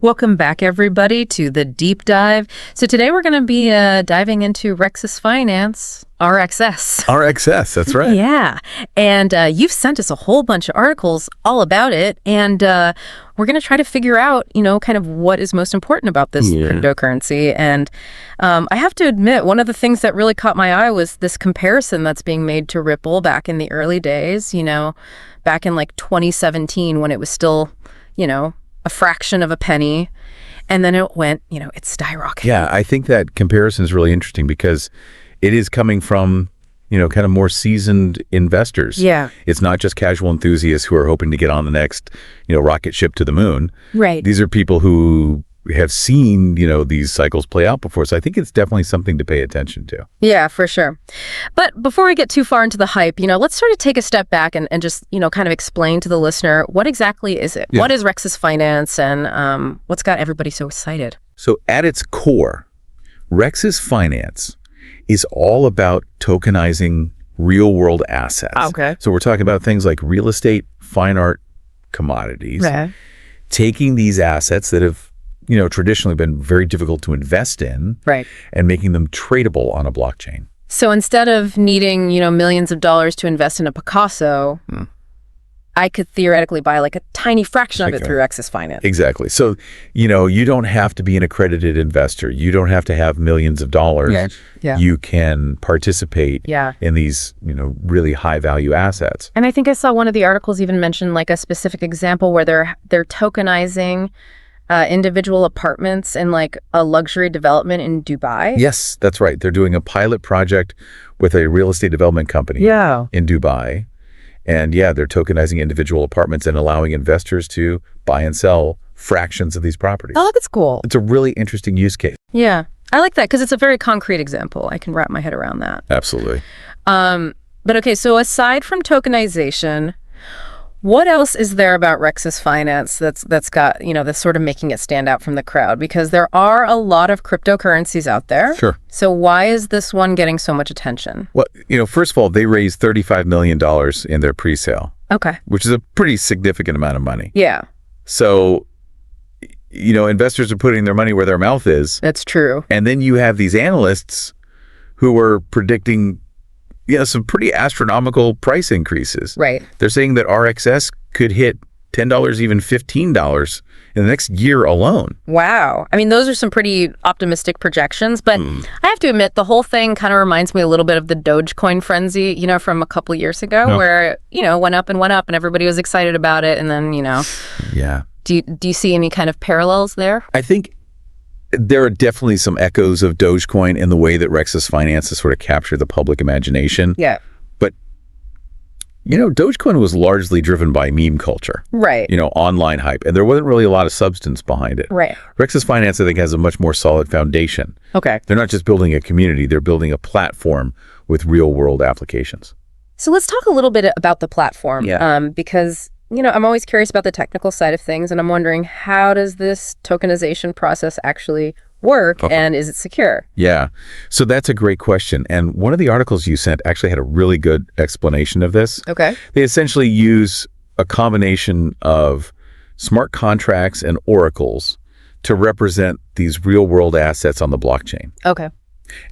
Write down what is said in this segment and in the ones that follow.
Welcome back, everybody, to the deep dive. So today we're going to be diving into Rexas Finance, RXS. RXS, that's right. Yeah. And you've sent us a whole bunch of articles all about it. And we're going to try to figure out, kind of what is most important about this cryptocurrency. And I have to admit, one of the things that really caught my eye was this comparison that's being made to Ripple back in the early days, back in like 2017 when it was still, a fraction of a penny, and then it went, it's skyrocketing. Yeah, I think that comparison is really interesting because it is coming from, kind of more seasoned investors. Yeah. It's not just casual enthusiasts who are hoping to get on the next, rocket ship to the moon. Right. These are people who have seen, these cycles play out before. So I think it's definitely something to pay attention to. Yeah, for sure. But before we get too far into the hype, let's sort of take a step back and just, kind of explain to the listener, what exactly is it? Yeah. What is Rexas Finance, and what's got everybody so excited? So at its core, Rexas Finance is all about tokenizing real-world assets. Okay. So we're talking about things like real estate, fine art, commodities, right. Taking these assets that have traditionally been very difficult to invest in, right, and making them tradable on a blockchain. So instead of needing, millions of dollars to invest in a Picasso, I could theoretically buy like a tiny fraction of it through Rexas Finance. Exactly. So, you don't have to be an accredited investor. You don't have to have millions of dollars. Yeah. You can participate in these, really high value assets. And I think I saw one of the articles even mention like a specific example where they're tokenizing individual apartments in like a luxury development in Dubai. Yes, that's right. They're doing a pilot project with a real estate development company in Dubai. And they're tokenizing individual apartments and allowing investors to buy and sell fractions of these properties. Oh, that's cool. It's a really interesting use case. Yeah, I like that because it's a very concrete example. I can wrap my head around that. Absolutely. But okay, so aside from tokenization, what else is there about Rexas Finance that's got, that's sort of making it stand out from the crowd? Because there are a lot of cryptocurrencies out there. Sure. So why is this one getting so much attention? Well, first of all, they raised $35 million in their presale. Okay. Which is a pretty significant amount of money. Yeah. So, investors are putting their money where their mouth is. That's true. And then you have these analysts who are predicting some pretty astronomical price increases. Right. They're saying that RXS could hit $10, even $15 in the next year alone. Wow. I mean, those are some pretty optimistic projections, but I have to admit, the whole thing kind of reminds me a little bit of the Dogecoin frenzy, from a couple years ago where, went up and everybody was excited about it. And then, Yeah. Do you see any kind of parallels there? I think there are definitely some echoes of Dogecoin in the way that Rexas Finance has sort of captured the public imagination. Yeah. But, Dogecoin was largely driven by meme culture. Right. Online hype. And there wasn't really a lot of substance behind it. Right. Rexas Finance, I think, has a much more solid foundation. Okay. They're not just building a community. They're building a platform with real-world applications. So let's talk a little bit about the platform. Yeah. Because I'm always curious about the technical side of things, and I'm wondering, how does this tokenization process actually work, and is it secure? Yeah. So that's a great question. And one of the articles you sent actually had a really good explanation of this. Okay. They essentially use a combination of smart contracts and oracles to represent these real-world assets on the blockchain. Okay.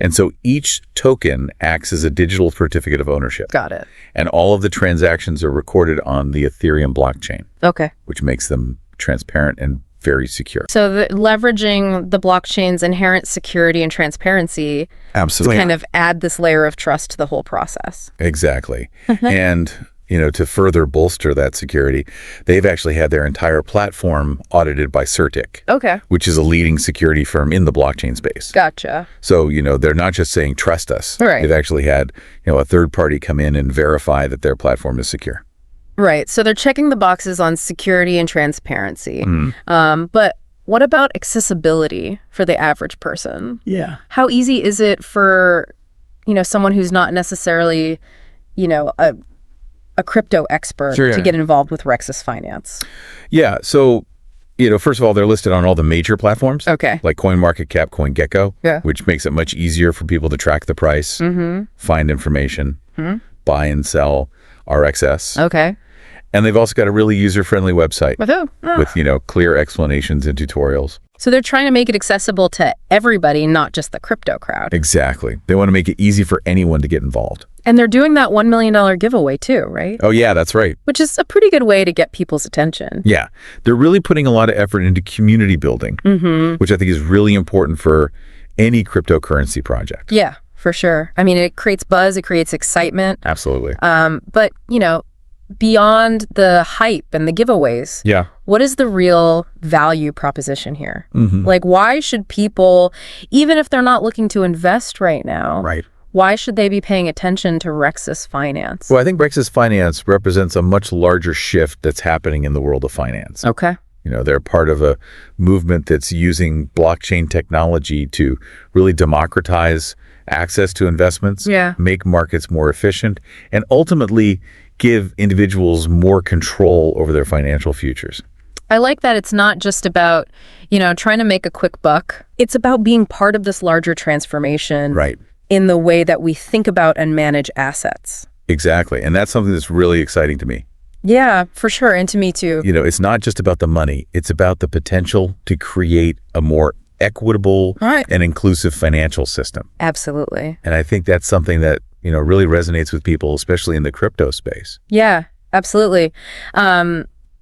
And so each token acts as a digital certificate of ownership. Got it. And all of the transactions are recorded on the Ethereum blockchain. Okay. Which makes them transparent and very secure. So leveraging the blockchain's inherent security and transparency Absolutely. to kind of add this layer of trust to the whole process. Exactly. And to further bolster that security, they've actually had their entire platform audited by Certic. Okay. Which is a leading security firm in the blockchain space. Gotcha. So, they're not just saying, trust us. Right. They've actually had, a third party come in and verify that their platform is secure. Right. So they're checking the boxes on security and transparency. But what about accessibility for the average person? Yeah. How easy is it for, someone who's not necessarily, a crypto expert to get involved with Rexas Finance? Yeah. So, first of all, they're listed on all the major platforms. Okay. Like CoinMarketCap, CoinGecko, which makes it much easier for people to track the price, find information, buy and sell RXS. Okay. And they've also got a really user-friendly website with, clear explanations and tutorials. So they're trying to make it accessible to everybody, not just the crypto crowd. Exactly. They want to make it easy for anyone to get involved. And they're doing that $1 million giveaway too, right? Oh, yeah, that's right. Which is a pretty good way to get people's attention. Yeah. They're really putting a lot of effort into community building, which I think is really important for any cryptocurrency project. Yeah, for sure. I mean, it creates buzz, it creates excitement. Absolutely. But, beyond the hype and the giveaways, what is the real value proposition here? Like, why should people, even if they're not looking to invest right now, why should they be paying attention to Rexas Finance? Well, I think Rexas Finance represents a much larger shift that's happening in the world of finance. Okay. They're part of a movement that's using blockchain technology to really democratize access to investments, make markets more efficient, and ultimately give individuals more control over their financial futures. I like that it's not just about, trying to make a quick buck. It's about being part of this larger transformation in the way that we think about and manage assets. Exactly. And that's something that's really exciting to me. Yeah, for sure. And to me too. It's not just about the money. It's about the potential to create a more equitable and inclusive financial system. Absolutely. And I think that's something that, really resonates with people, especially in the crypto space. Yeah, absolutely.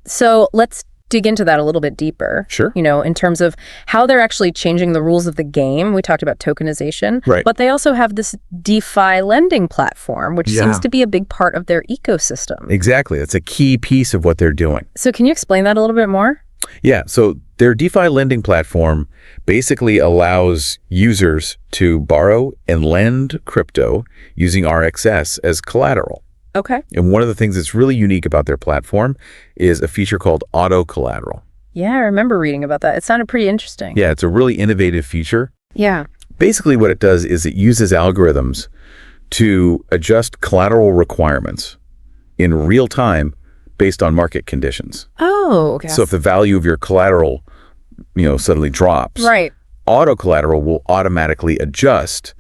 So let's dig into that a little bit deeper. Sure. In terms of how they're actually changing the rules of the game. We talked about tokenization, but they also have this DeFi lending platform, which seems to be a big part of their ecosystem. Exactly. It's a key piece of what they're doing. So can you explain that a little bit more? Yeah. So their DeFi lending platform basically allows users to borrow and lend crypto using RXS as collateral. Okay. And one of the things that's really unique about their platform is a feature called auto collateral. Yeah, I remember reading about that. It sounded pretty interesting. Yeah, it's a really innovative feature. Yeah. Basically what it does is it uses algorithms to adjust collateral requirements in real time based on market conditions. Oh, okay. So if the value of your collateral, suddenly drops, auto collateral will automatically adjust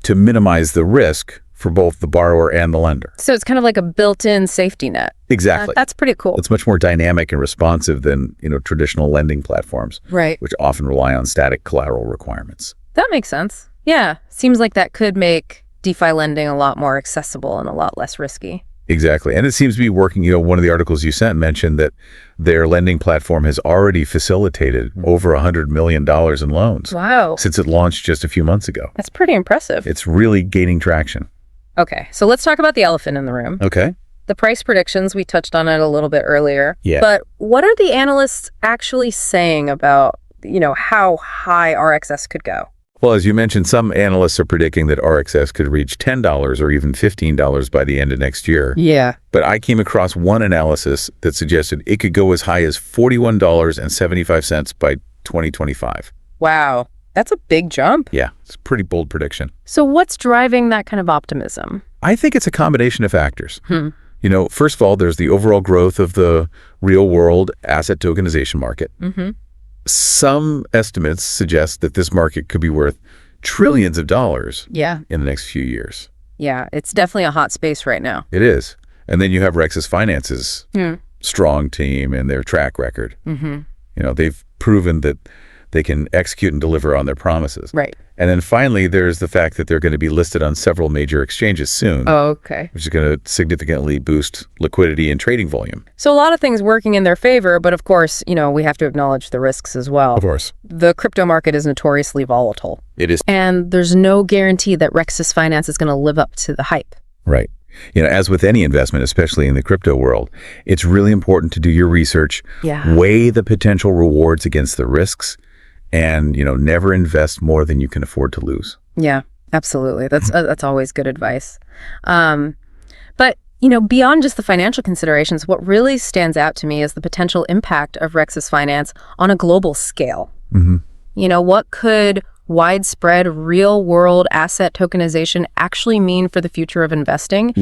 to minimize the risk for both the borrower and the lender. So it's kind of like a built-in safety net. Exactly. That's pretty cool. It's much more dynamic and responsive than, traditional lending platforms, which often rely on static collateral requirements. That makes sense. Yeah. Seems like that could make DeFi lending a lot more accessible and a lot less risky. Exactly. And it seems to be working. One of the articles you sent mentioned that their lending platform has already facilitated over $100 million in loans. Wow. Since it launched just a few months ago. That's pretty impressive. It's really gaining traction. Okay, so let's talk about the elephant in the room. Okay. The price predictions, we touched on it a little bit earlier. Yeah. But what are the analysts actually saying about, how high RXS could go? Well, as you mentioned, some analysts are predicting that RXS could reach $10 or even $15 by the end of next year. Yeah. But I came across one analysis that suggested it could go as high as $41.75 by 2025. Wow. That's a big jump. Yeah, it's a pretty bold prediction. So what's driving that kind of optimism? I think it's a combination of factors. First of all, there's the overall growth of the real-world asset tokenization market. Some estimates suggest that this market could be worth trillions of dollars in the next few years. Yeah, it's definitely a hot space right now. It is. And then you have Rexas Finance's strong team and their track record. They've proven that they can execute and deliver on their promises. Right. And then finally, there's the fact that they're going to be listed on several major exchanges soon. Oh, okay. Which is going to significantly boost liquidity and trading volume. So a lot of things working in their favor, but of course, we have to acknowledge the risks as well. Of course. The crypto market is notoriously volatile. It is. And there's no guarantee that Rexas Finance is going to live up to the hype. Right. As with any investment, especially in the crypto world, it's really important to do your research, weigh the potential rewards against the risks, and, never invest more than you can afford to lose. Yeah, absolutely. That's always good advice. But, beyond just the financial considerations, what really stands out to me is the potential impact of Rexas Finance on a global scale. What could widespread real-world asset tokenization actually mean for the future of investing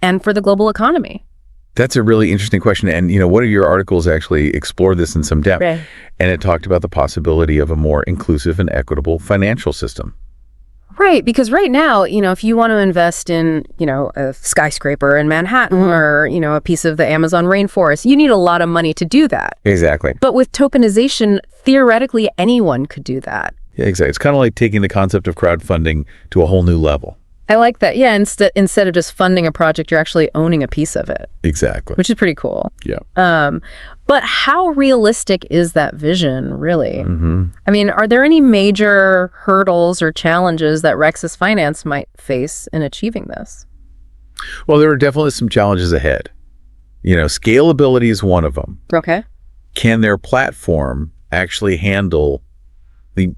and for the global economy? That's a really interesting question. And, one of your articles actually explored this in some depth. Right. And it talked about the possibility of a more inclusive and equitable financial system. Right, because right now, if you want to invest in, a skyscraper in Manhattan or, a piece of the Amazon rainforest, you need a lot of money to do that. Exactly. But with tokenization, theoretically, anyone could do that. Yeah, exactly. It's kind of like taking the concept of crowdfunding to a whole new level. I like that. Yeah, instead of just funding a project, you're actually owning a piece of it. Exactly. Which is pretty cool. Yeah. But how realistic is that vision, really? Mm-hmm. I mean, are there any major hurdles or challenges that Rexas Finance might face in achieving this? Well, there are definitely some challenges ahead. Scalability is one of them. Okay. Can their platform actually handle the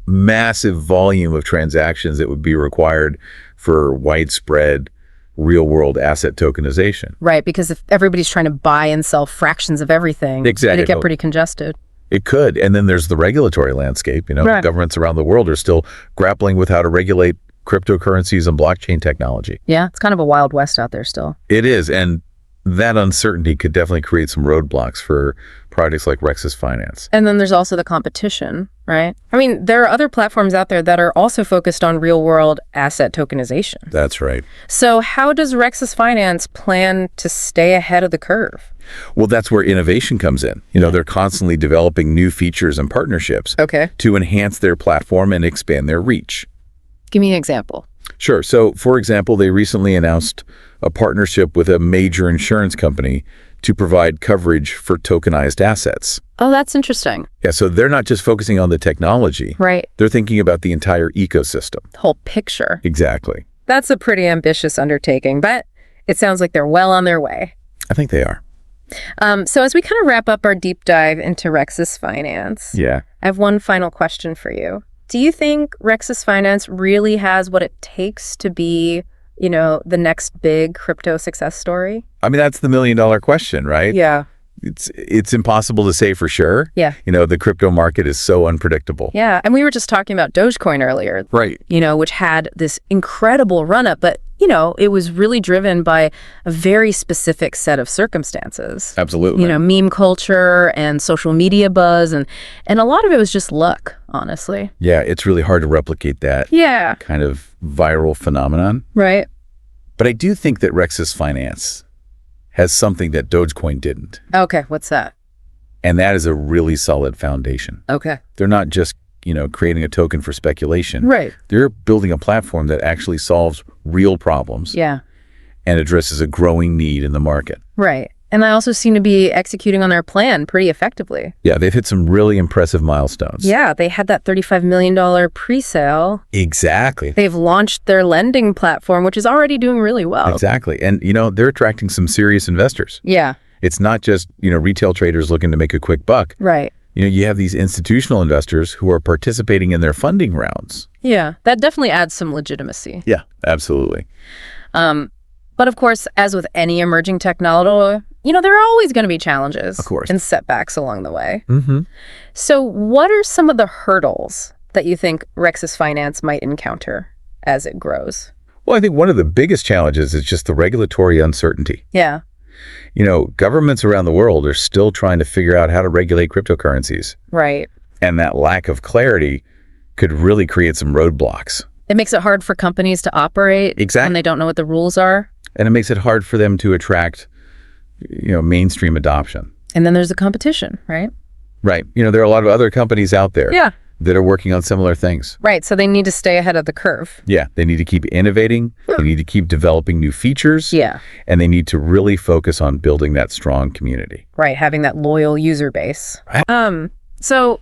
massive volume of transactions that would be required for widespread real-world asset tokenization? Right, because if everybody's trying to buy and sell fractions of everything, exactly, it'd get pretty congested. It could. And then there's the regulatory landscape. Right. Governments around the world are still grappling with how to regulate cryptocurrencies and blockchain technology. Yeah, it's kind of a wild west out there still. It is. And that uncertainty could definitely create some roadblocks for projects like Rexas Finance. And then there's also the competition, right? I mean, there are other platforms out there that are also focused on real-world asset tokenization. That's right. So how does Rexas Finance plan to stay ahead of the curve? Well, that's where innovation comes in. They're constantly developing new features and partnerships to enhance their platform and expand their reach. Give me an example. Sure. So, for example, they recently announced a partnership with a major insurance company to provide coverage for tokenized assets. Oh, that's interesting. Yeah, so they're not just focusing on the technology. Right. They're thinking about the entire ecosystem. The whole picture. Exactly. That's a pretty ambitious undertaking, but it sounds like they're well on their way. I think they are. So as we kind of wrap up our deep dive into Rexas Finance, I have one final question for you. Do you think Rexas Finance really has what it takes to be, the next big crypto success story? I mean, that's the million-dollar question, right? Yeah. It's impossible to say for sure. Yeah. The crypto market is so unpredictable. Yeah. And we were just talking about Dogecoin earlier. Right. Which had this incredible run-up, but, it was really driven by a very specific set of circumstances. Absolutely. Meme culture and social media buzz, and a lot of it was just luck, honestly. Yeah, it's really hard to replicate that kind of viral phenomenon. Right. But I do think that Rexas Finance has something that Dogecoin didn't. Okay, what's that? And that is a really solid foundation. Okay. They're not just, creating a token for speculation. Right. They're building a platform that actually solves real problems. Yeah. And addresses a growing need in the market. Right. And they also seem to be executing on their plan pretty effectively. Yeah, they've hit some really impressive milestones. Yeah, they had that $35 million presale. Exactly. They've launched their lending platform, which is already doing really well. Exactly. And, they're attracting some serious investors. Yeah. It's not just, retail traders looking to make a quick buck. Right. You have these institutional investors who are participating in their funding rounds. Yeah, that definitely adds some legitimacy. Yeah, absolutely. But of course, as with any emerging technology, there are always going to be challenges, of course, and setbacks along the way. Mm-hmm. So what are some of the hurdles that you think Rexas Finance might encounter as it grows? Well, I think one of the biggest challenges is just the regulatory uncertainty. Yeah. Governments around the world are still trying to figure out how to regulate cryptocurrencies. Right. And that lack of clarity could really create some roadblocks. It makes it hard for companies to operate when they don't know what the rules are. And it makes it hard for them to attract, mainstream adoption. And then there's the competition, right? Right. There are a lot of other companies out there that are working on similar things. Right. So they need to stay ahead of the curve. Yeah. They need to keep innovating. They need to keep developing new features. Yeah. And they need to really focus on building that strong community. Right. Having that loyal user base. Right. So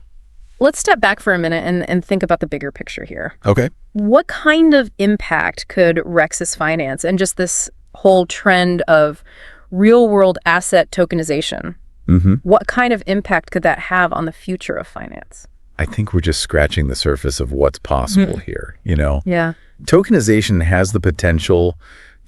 let's step back for a minute and think about the bigger picture here. Okay. What kind of impact could Rexas Finance and just this whole trend of real-world asset tokenization, what kind of impact could that have on the future of finance? I think we're just scratching the surface of what's possible here, Yeah. Tokenization has the potential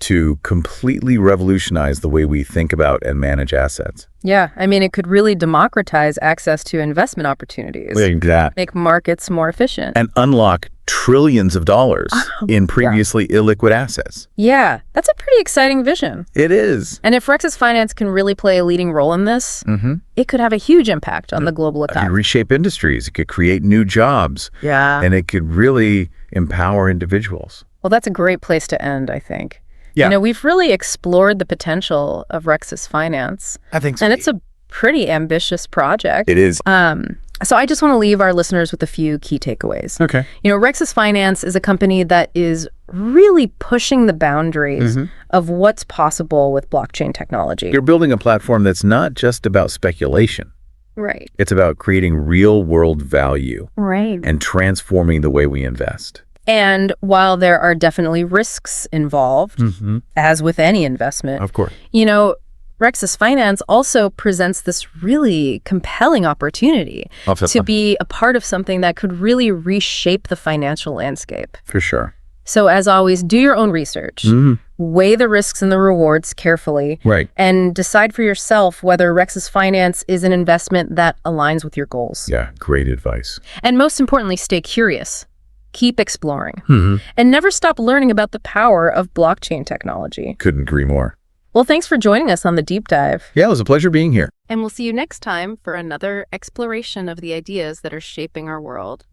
to completely revolutionize the way we think about and manage assets. Yeah. I mean, it could really democratize access to investment opportunities. Like that. Make markets more efficient. And unlock trillions of dollars in previously illiquid assets. Yeah, that's a pretty exciting vision. It is. And if Rexas Finance can really play a leading role in this, it could have a huge impact on the global It economy. could reshape industries. It could create new jobs. Yeah. And it could really empower individuals. Well, that's a great place to end, I think. Yeah. You know, we've really explored the potential of Rexas Finance. I think so. And it's a pretty ambitious project. It is. So I just want to leave our listeners with a few key takeaways. Okay. You know, Rexas Finance is a company that is really pushing the boundaries of what's possible with blockchain technology. You're building a platform that's not just about speculation. Right. It's about creating real-world value. Right. And transforming the way we invest. And while there are definitely risks involved, as with any investment, Of course. you know, Rexas Finance also presents this really compelling opportunity to be a part of something that could really reshape the financial landscape. For sure. So as always, do your own research, weigh the risks and the rewards carefully, and decide for yourself whether Rexas Finance is an investment that aligns with your goals. Yeah, great advice. And most importantly, stay curious. Keep exploring. And never stop learning about the power of blockchain technology. Couldn't agree more. Well, thanks for joining us on the Deep Dive. Yeah, it was a pleasure being here. And we'll see you next time for another exploration of the ideas that are shaping our world.